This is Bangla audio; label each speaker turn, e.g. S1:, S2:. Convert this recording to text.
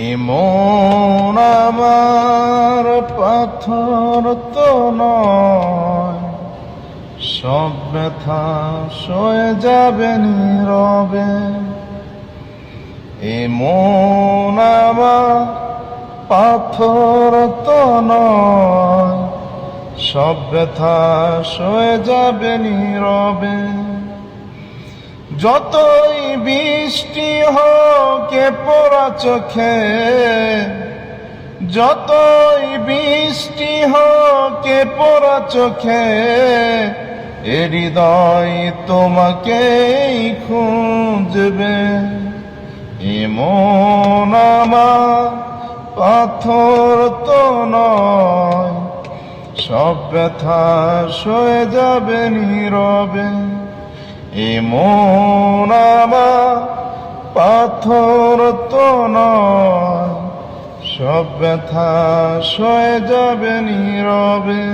S1: এমন আমার পাথর তো নয়, সব ব্যথা সয়ে যাবে নীরবে। এমন আমার পাথর তো নয়, সব ব্যথা সয়ে যাবে নীরবে। যতই বৃষ্টি হোক এ পোড়া চোখে, যতই বৃষ্টি হোক এ পোড়া চোখে, এ হৃদয় তোমাকেই খুঁজবে। এমন আমার পাথর তো নয়, সব ব্যথা সয়ে যাবে নীরবে। এমন আমার পাথর তো নয়, সব ব্যথা সয়ে যাবে নীরবে।